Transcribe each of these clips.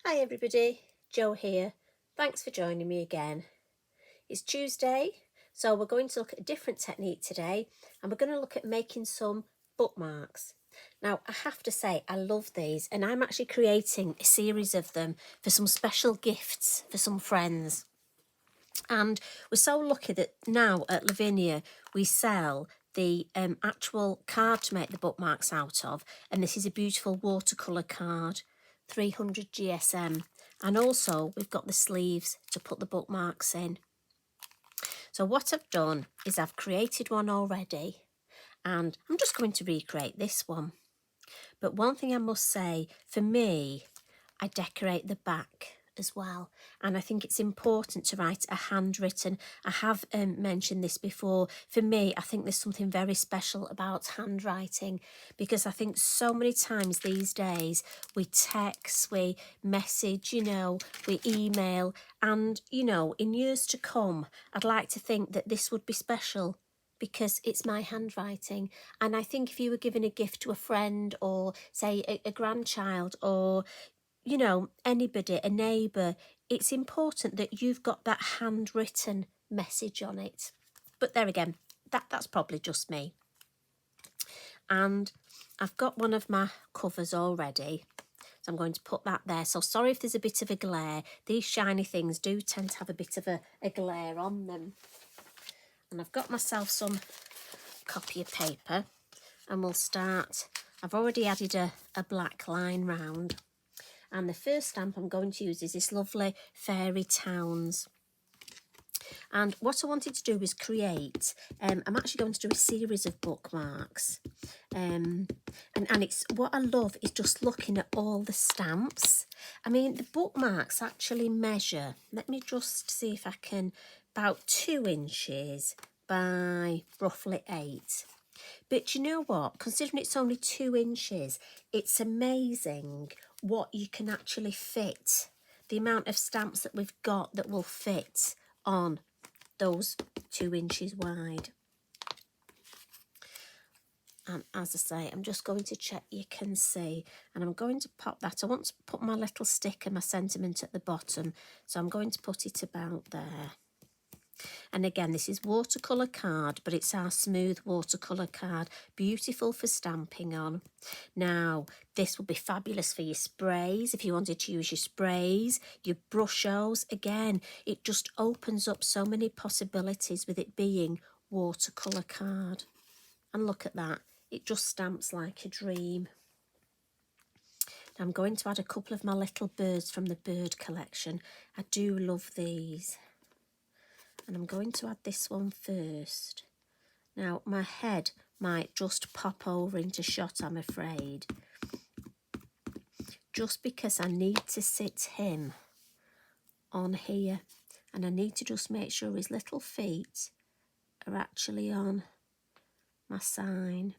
Hi everybody, Jo here. Thanks for joining me again. It's Tuesday, so we're going to look at a different technique today, and we're going to look at making some bookmarks. Now, I have to say, I love these, and I'm actually creating a series of them for some special gifts for some friends. And we're so lucky that now at Lavinia we sell the actual card to make the bookmarks out of, and this is a beautiful watercolour card, 300 GSM, and also we've got the sleeves to put the bookmarks in. So what I've done is I've created one already, and I'm just going to recreate this one. But one thing I must say, for me, I decorate the back as well, and I think it's important to write a handwritten. I have mentioned this before. For me, I think there's something very special about handwriting, because I think so many times these days we text, we message, we email, and in years to come I'd like to think that this would be special because it's my handwriting. And I think if you were giving a gift to a friend, or say a grandchild, or anybody, a neighbour, it's important that you've got that handwritten message on it. But there again, that's probably just me. And I've got one of my covers already, so I'm going to put that there. So sorry if there's a bit of a glare. These shiny things do tend to have a bit of a glare on them. And I've got myself some copy of paper, and we'll start. I've already added a black line round, and the first stamp I'm going to use is this lovely Fairy Towns. And what I wanted to do is create, I'm actually going to do a series of bookmarks, and it's what I love is just looking at all the stamps. I mean, the bookmarks actually measure, let me just see if I can, about 2 inches by roughly 8. But you know what? Considering it's only 2 inches, it's amazing what you can actually fit. The amount of stamps that we've got that will fit on those 2 inches wide. And as I say, I'm just going to check you can see, and I'm going to pop that. I want to put my little sticker, my sentiment at the bottom, so I'm going to put it about there. And again, this is watercolour card, but it's our smooth watercolour card. Beautiful for stamping on. Now, this will be fabulous for your sprays, if you wanted to use your sprays, your brushos. Again, it just opens up so many possibilities with it being watercolour card. And look at that. It just stamps like a dream. Now I'm going to add a couple of my little birds from the bird collection. I do love these. And I'm going to add this one first. Now, my head might just pop over into shot, I'm afraid, just because I need to sit him on here, and I need to just make sure his little feet are actually on my sign.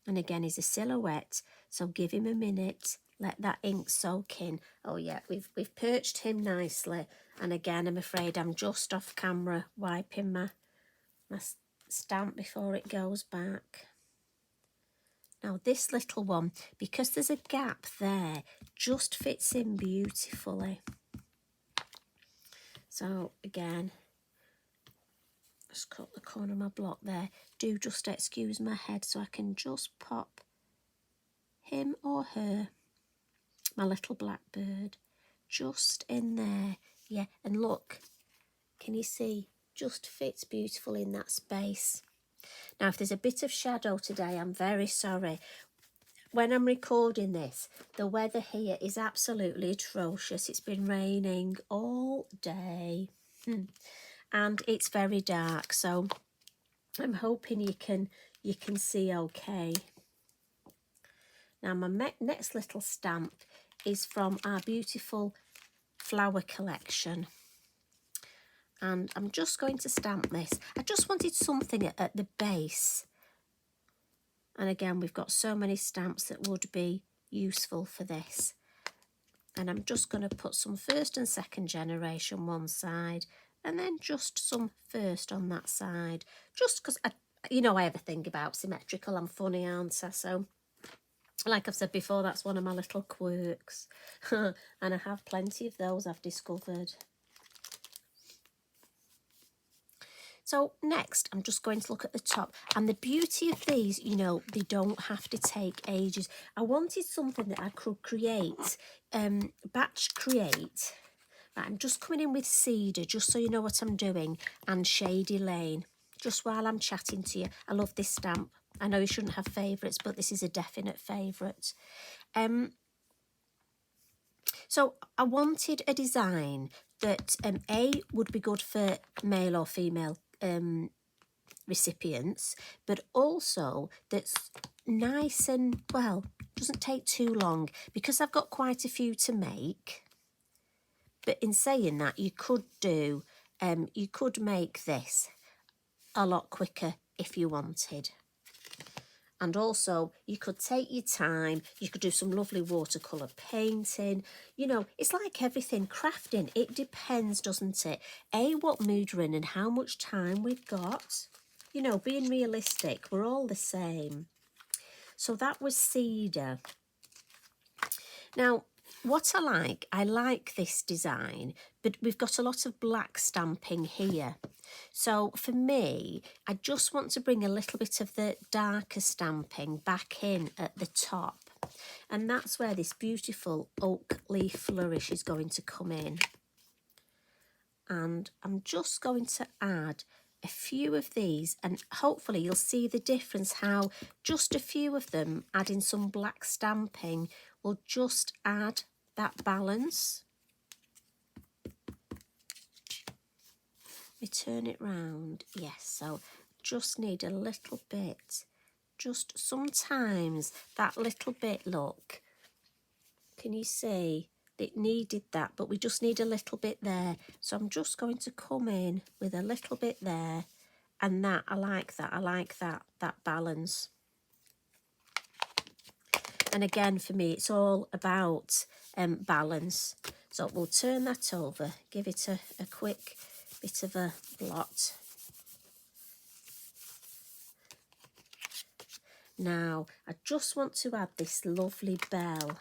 And again, he's a silhouette, so give him a minute, let that ink soak in. Oh yeah, we've perched him nicely. And again, I'm afraid I'm just off camera wiping my stamp before it goes back. Now this little one, because there's a gap there, just fits in beautifully. So again, just cut the corner of my block there. Do just excuse my head so I can just pop him or her, my little blackbird, just in there. Yeah, and look, can you see? Just fits beautifully in that space. Now, if there's a bit of shadow today, I'm very sorry. When I'm recording this, the weather here is absolutely atrocious. It's been raining all day, and it's very dark, so I'm hoping you can see okay. Now, my next little stamp is from our beautiful flower collection. And I'm just going to stamp this. I just wanted something at the base. And again, we've got so many stamps that would be useful for this. And I'm just going to put some first and second generation one side, and then just some first on that side. Just because, I ever think about symmetrical. I'm funny, aren't I? So Like I've said before, that's one of my little quirks. And I have plenty of those, I've discovered. So next, I'm just going to look at the top. And the beauty of these, you know, they don't have to take ages. I wanted something that I could create, batch create. Right, I'm just coming in with Cedar, just so you know what I'm doing, and Shady Lane, just while I'm chatting to you. I love this stamp. I know you shouldn't have favourites, but this is a definite favourite. So I wanted a design that A, would be good for male or female recipients, but also that's nice and, well, doesn't take too long, because I've got quite a few to make. But in saying that, you could do, you could make this a lot quicker if you wanted. And also, you could take your time, you could do some lovely watercolour painting. You know, it's like everything, crafting, it depends, doesn't it? A, what mood we're in and how much time we've got. You know, being realistic, we're all the same. So that was Cedar. Now, what I like this design, but we've got a lot of black stamping here. So for me, I just want to bring a little bit of the darker stamping back in at the top. And that's where this beautiful oak leaf flourish is going to come in. And I'm just going to add a few of these, and hopefully you'll see the difference, how just a few of them adding some black stamping will just add that balance. We turn it round, yes, so just need a little bit, just sometimes that little bit, look, can you see? It needed that, but we just need a little bit there. So I'm just going to come in with a little bit there, and that, I like that balance. And again, for me, it's all about balance. So we'll turn that over, give it a quick bit of a blot. Now, I just want to add this lovely bell.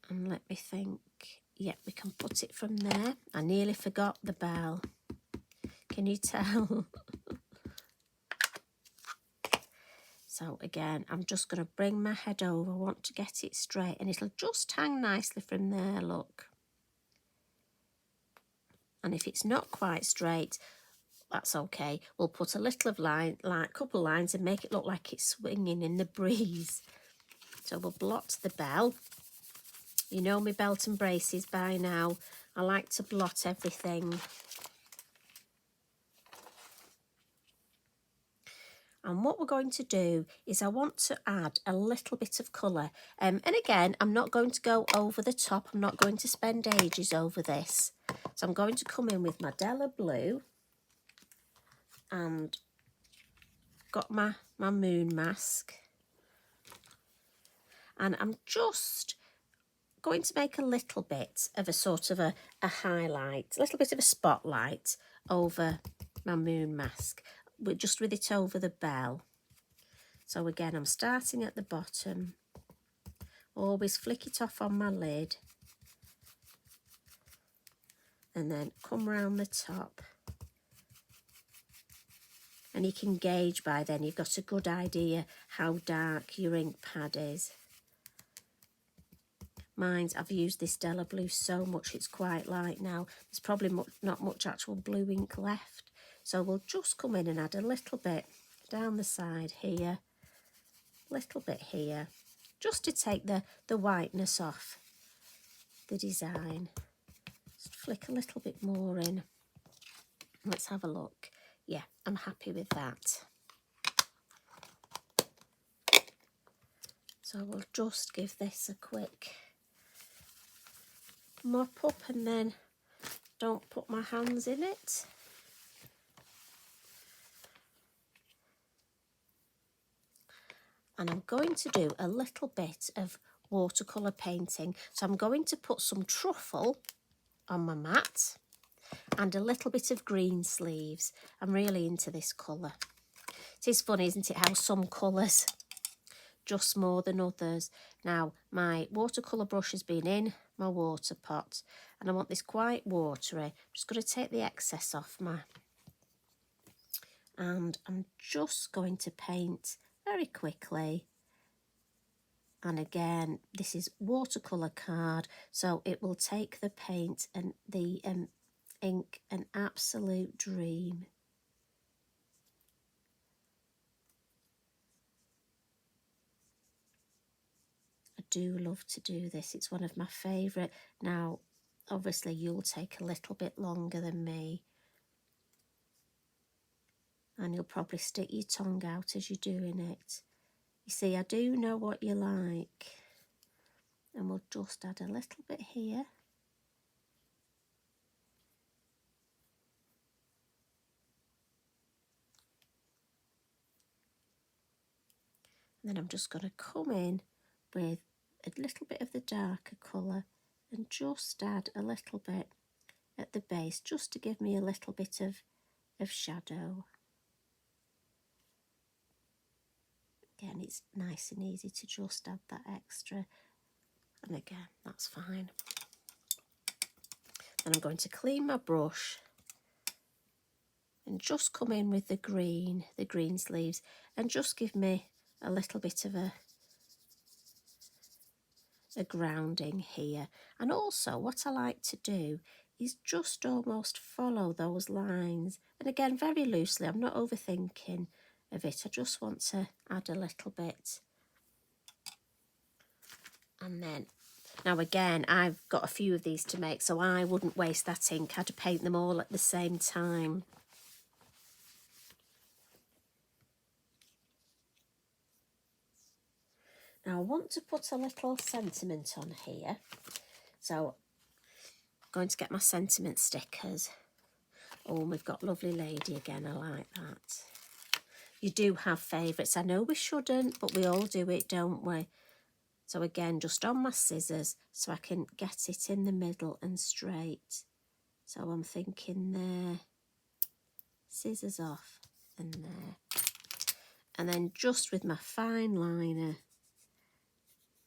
And let me think, yep, we can put it from there. I nearly forgot the bell. Can you tell? So again, I'm just going to bring my head over. I want to get it straight, and it'll just hang nicely from there, look. And if it's not quite straight, that's okay. We'll put a little of line, like couple of lines, and make it look like it's swinging in the breeze. So we'll blot the bell. You know my belt and braces by now. I like to blot everything. And what we're going to do is I want to add a little bit of colour. And again, I'm not going to go over the top. I'm not going to spend ages over this. So I'm going to come in with my Della Blue. And got my moon mask. And I'm just going to make a little bit of a sort of a highlight, a little bit of a spotlight over my moon mask, just with it over the bell. So again, I'm starting at the bottom, always flick it off on my lid, and then come round the top. And you can gauge by then, you've got a good idea how dark your ink pad is. I've used this Della Blue so much, it's quite light now. There's probably not much actual blue ink left. So we'll just come in and add a little bit down the side here, little bit here, just to take the whiteness off the design. Just flick a little bit more in. Let's have a look. Yeah, I'm happy with that. So we'll just give this a quick mop up, and then don't put my hands in it. And I'm going to do a little bit of watercolour painting. So I'm going to put some truffle on my mat and a little bit of green sleeves. I'm really into this colour. It is funny, isn't it, how some colours just more than others. Now, my watercolour brush has been in my water pot and I want this quite watery. I'm just going to take the excess off and I'm just going to paint very quickly. And again, this is watercolour card, so it will take the paint and the ink an absolute dream. I do love to do this. It's one of my favourite. Now, obviously, you'll take a little bit longer than me. And you'll probably stick your tongue out as you're doing it. You see, I do know what you like. And we'll just add a little bit here. And then I'm just going to come in with a little bit of the darker colour and just add a little bit at the base, just to give me a little bit of shadow. Again, it's nice and easy to just add that extra. And again, that's fine. Then I'm going to clean my brush and just come in with the green sleeves, and just give me a little bit of a grounding here. And also what I like to do is just almost follow those lines, and again very loosely. I'm not overthinking of it. I just want to add a little bit. And then now again, I've got a few of these to make, so I wouldn't waste that ink. I'd paint them all at the same time. Now I want to put a little sentiment on here, so I'm going to get my sentiment stickers. Oh, we've got Lovely Lady again. I like that. You do have favourites. I know we shouldn't, but we all do it, don't we? So again, just on my scissors, so I can get it in the middle and straight. So I'm thinking there, scissors off, and there. And then just with my fine liner,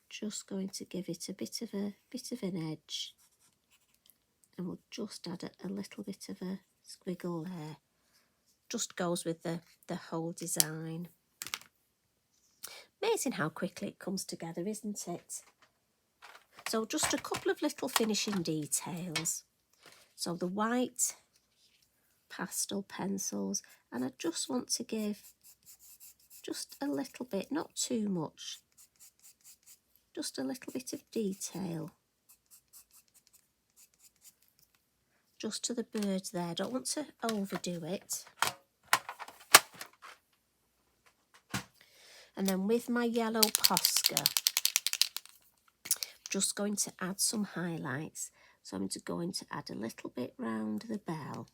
just going to give it a bit of an edge, and we'll just add a little bit of a squiggle there. Just goes with the whole design. Amazing how quickly it comes together, isn't it? So just a couple of little finishing details. So the white pastel pencils, and I just want to give just a little bit, not too much, just a little bit of detail. Just to the birds there. Don't want to overdo it. And then with my yellow Posca, I'm just going to add some highlights. So I'm going to add a little bit round the bell.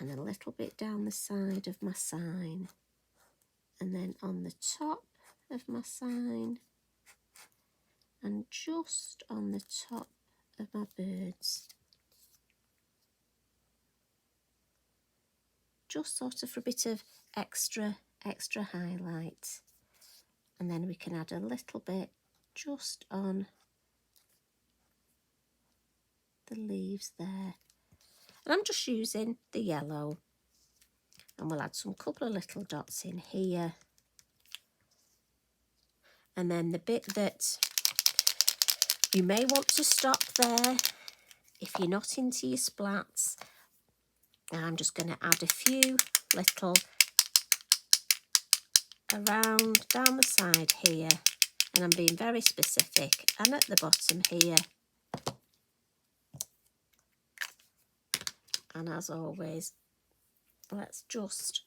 And a little bit down the side of my sign. And then on the top of my sign. And just on the top of my birds. Just sort of for a bit of extra highlight. And then we can add a little bit just on the leaves there. And I'm just using the yellow. And we'll add some couple of little dots in here. And then the bit that you may want to stop there if you're not into your splats. I'm just going to add a few little around down the side here, and I'm being very specific, and at the bottom here. And as always, let's just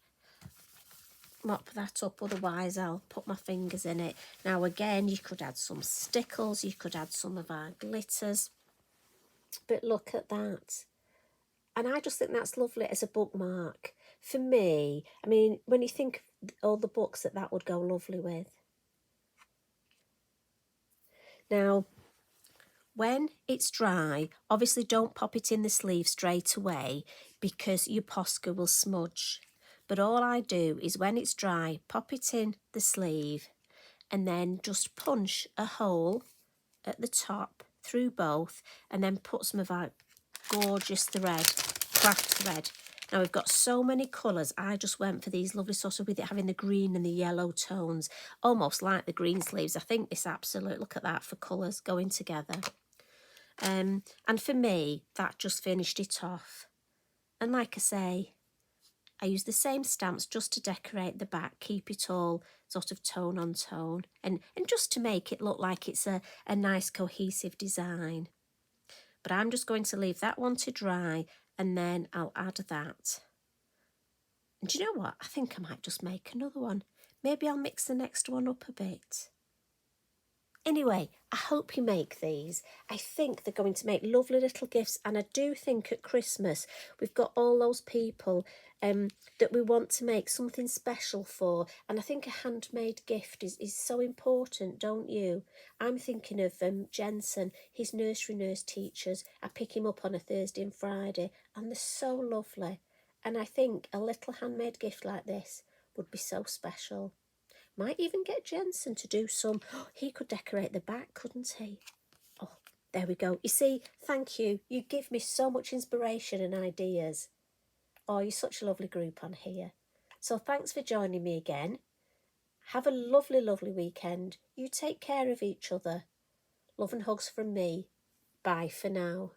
mop that up, otherwise I'll put my fingers in it. Now again, you could add some stickles, you could add some of our glitters, but look at that. And I just think that's lovely as a bookmark. For me, I mean, when you think of all the books that would go lovely with. Now, when it's dry, obviously don't pop it in the sleeve straight away. because your Posca will smudge. But all I do is when it's dry, pop it in the sleeve and then just punch a hole at the top through both, and then put some of that gorgeous thread, craft thread. Now we've got so many colours. I just went for these lovely sort of, with it having the green and the yellow tones, almost like the green sleeves. I think this absolute, look at that for colours going together. And for me, that just finished it off. And like I say, I use the same stamps just to decorate the back, keep it all sort of tone on tone, and just to make it look like it's a nice cohesive design. But I'm just going to leave that one to dry, and then I'll add that. And do you know what? I think I might just make another one. Maybe I'll mix the next one up a bit. Anyway, I hope you make these. I think they're going to make lovely little gifts, and I do think at Christmas we've got all those people that we want to make something special for, and I think a handmade gift is so important, don't you? I'm thinking of Jensen, his nursery nurse teachers. I pick him up on a Thursday and Friday, and they're so lovely, and I think a little handmade gift like this would be so special. Might even get Jensen to do some. He could decorate the back, couldn't he? Oh, there we go. You see, thank you. You give me so much inspiration and ideas. Oh, you're such a lovely group on here. So thanks for joining me again. Have a lovely, lovely weekend. You take care of each other. Love and hugs from me. Bye for now.